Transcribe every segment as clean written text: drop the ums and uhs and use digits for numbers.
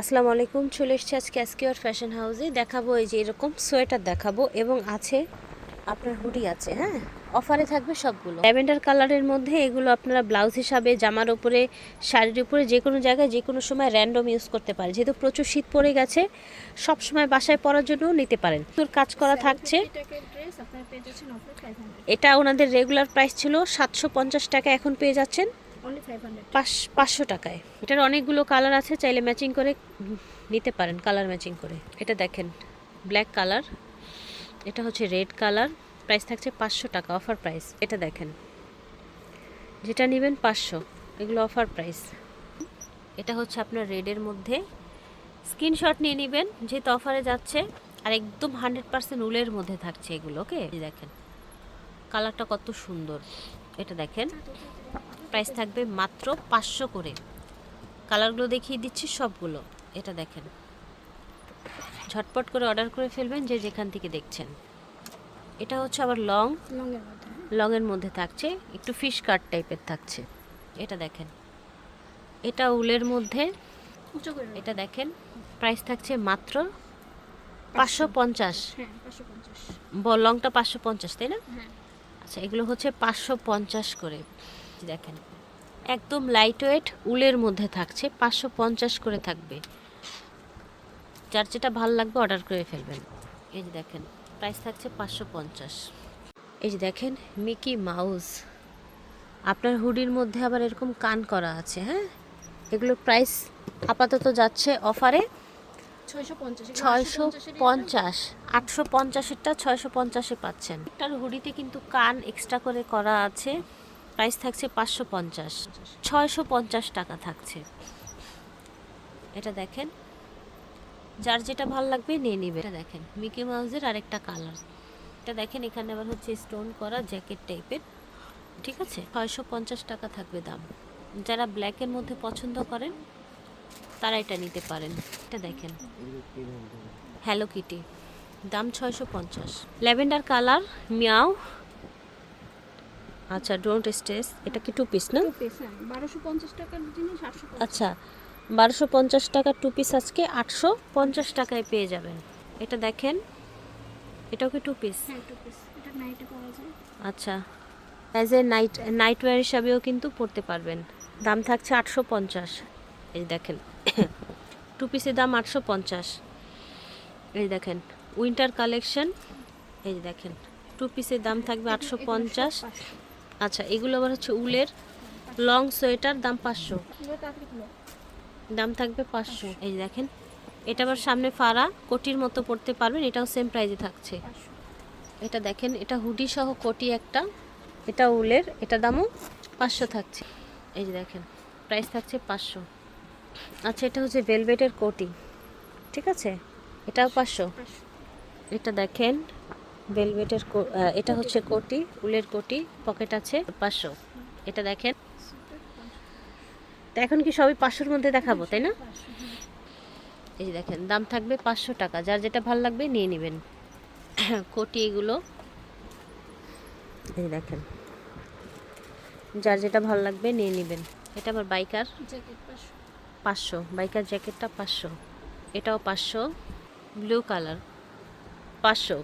আসসালামু আলাইকুম, চলে এসেছি আজকে এসকিউআর ফ্যাশন হাউসে। দেখাবো এই যে এরকম সোয়েটার দেখাবো এবং আছে আপনার হুডি আছে। হ্যাঁ, অফারে থাকবে সবগুলো। ল্যাভেন্ডার কালারের মধ্যে এগুলো আপনারা ব্লাউজ হিসাবে, জামার উপরে, শাড়ির উপরে, যে কোনো জায়গায় যে কোনো সময় র্যান্ডম ইউজ করতে পারে। যেহেতু প্রচুর শীত পড়ে গেছে, সব সময় বাসায় পরার জন্য নিতে পারেন। তোর কাজ করা থাকছে। এটা ওনাদের রেগুলার প্রাইস ছিল 750 টাকা, এখন পেয়ে যাচ্ছেন 500 টাকায়। এটার অনেকগুলো কালার আছে, চাইলে ম্যাচিং করে নিতে পারেন, কালার ম্যাচিং করে। এটা দেখেন ব্ল্যাক কালার, এটা হচ্ছে রেড কালার, প্রাইস থাকছে 500 টাকা, অফার প্রাইস। এটা দেখেন, যেটা নেবেন 500, এগুলো অফার প্রাইস। এটা হচ্ছে আপনার রেডের মধ্যে, স্ক্রিনশট নিয়ে নেবেন যেহেতু অফারে যাচ্ছে। আর একদম 100% উলের মধ্যে থাকছে এগুলো। ওকে, দেখেন কালারটা কত সুন্দর। এটা দেখেন, প্রাইস থাকবে মাত্র 500 করে। কালারগুলো দেখিয়ে দিচ্ছি সবগুলো। এটা দেখেন, ঝটপট করে অর্ডার করে ফেলবেন যে যেখান থেকে দেখছেন। এটা হচ্ছে আবার লংয়ের মধ্যে থাকছে, একটু ফিশ কাট টাইপের থাকছে। এটা দেখেন, এটা উলের মধ্যে। এটা দেখেন, প্রাইস থাকছে মাত্র 550। লংটা 550, তাই না? আচ্ছা, এগুলো হচ্ছে 550 করে। দেখেন একদম লাইট ওয়েট উলের মধ্যে থাকছে, 550 করে থাকবে। যার যেটা ভালো লাগবে অর্ডার করে ফেলবেন। এই যে দেখেন, প্রাইস থাকছে 550। এই যে দেখেন মিকি মাউস, আপনার হুডির মধ্যে আবার এরকম কান করা আছে। হ্যাঁ, এগুলোর প্রাইস আপাতত যাচ্ছে অফারে 650। 850-এরটা 650-এ পাচ্ছেন। এটার হুডিতে কিন্তু কান এক্সট্রা করে করা আছে, প্রাইস থাকছে 550, 650 টাকা থাকছে। এটা দেখেন, যার যেটা ভালো লাগবে নিয়ে নিবে। এটা দেখেন মিকি মাউসের আরেকটা কালার। এটা দেখেন, এখানে আবার হচ্ছে স্টোন করা জ্যাকেট টাইপের। ঠিক আছে, 650 টাকা থাকবে দাম। যারা ব্ল্যাকের মধ্যে পছন্দ করেন তারা এটা নিতে পারেন। এটা দেখেন হ্যালো কিটি, দাম 650। Lavender colour meow. আচ্ছা, ডোন্ট স্ট্রেস। এটা কি টু পিস না? 1250 টাকার জিনিস 850। আচ্ছা, 1250 টাকা টু পিস আজকে 850 টাকায় পেয়ে যাবেন। এটা দেখেন, এটাও কি টু পিস? হ্যাঁ, টু পিস। এটা নাইটে পাওয়া যায়। আচ্ছা, অ্যাজ এ নাইটওয়্যার হিসাবেও কিন্তু পরতে পারবেন। দাম থাকছে 850। এই দেখেন টু পিসের দাম 850। এই দেখেন উইন্টার কালেকশন। এই দেখেন টু পিসের দাম থাকবে 850। আচ্ছা, এগুলো আবার হচ্ছে উলের লং সোয়েটার, দাম 500। দাম থাকবে 500। এই দেখেন, এটা আবার সামনে ফাড়া কোটির মতো পড়তে পারবেন, এটাও সেম প্রাইসে থাকছে। এটা দেখেন, এটা হুডি সহ কোটি একটা, এটা উলের, এটা দামও 500 থাকছে। এই যে দেখেন, প্রাইস থাকছে 500। আচ্ছা, এটা হচ্ছে ভেলভেটের কোটি। ঠিক আছে, এটাও 500। এটা দেখেন ভেলভেটের, এটা হচ্ছে কোটি, উলের কোটি, পকেট আছে, 500। এটা দেখেন, তো এখন কি সবই 500-র মধ্যে দেখাবো, তাই না? এই যে দেখেন, দাম থাকবে 500 টাকা। যার যেটা ভালো লাগবে নিয়ে নেবেন। কোটি এগুলো, এই দেখেন, যার যেটা ভালো লাগবে নিয়ে নেবেন। এটা আবার বাইকার জ্যাকেট 500, বাইকার জ্যাকেটটা 500। এটাও 500, ব্লু কালার 500,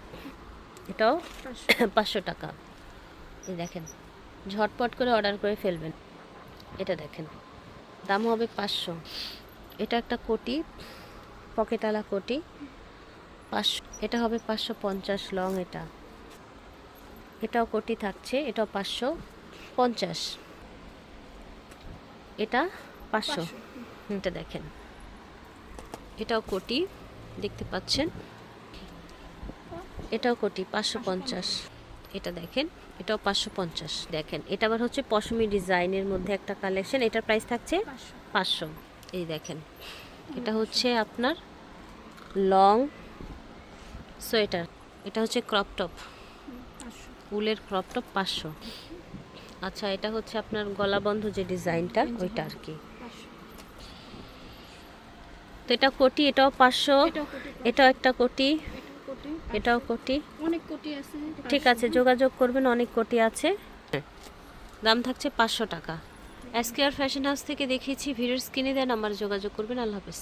এটাও 500 টাকা। এই দেখেন, ঝটপট করে অর্ডার করে ফেলবেন। এটা দেখেন, দাম হবে 500। এটা একটা কোটি, পকেটওয়ালা কোটি, 500। এটা হবে 550 লং। এটাও কোটি থাকছে, এটাও 550। এটা 500। এটা দেখেন, এটাও কোটি, দেখতে পাচ্ছেন, এটাও কোটি 550। এটা দেখেন, এটাও 550। দেখেন, এটা আবার হচ্ছে পশমি ডিজাইনের মধ্যে একটা কালেকশন, এটার প্রাইস থাকছে 500। এই দেখেন, এটা হচ্ছে আপনার লং সোয়েটার, এটা হচ্ছে ক্রপ টপ, উলের ক্রপ টপ 500। আচ্ছা, এটা হচ্ছে আপনার গলা বন্ধ যে ডিজাইনটা, ওইটা আর কি। তো এটা কোটি, এটাও 500। এটাও একটা কোটি, এটাও কোটি, অনেক কোটি আছে। ঠিক আছে, যোগাযোগ করবেন, অনেক কোটি আছে। দাম থাকছে 500 টাকা। এসকেআর ফ্যাশন হাউস থেকে দেখিয়েছি, ভিডিওর স্ক্রিনে দেন, আমার যোগাযোগ করবেন। আল্লাহ হাফেজ।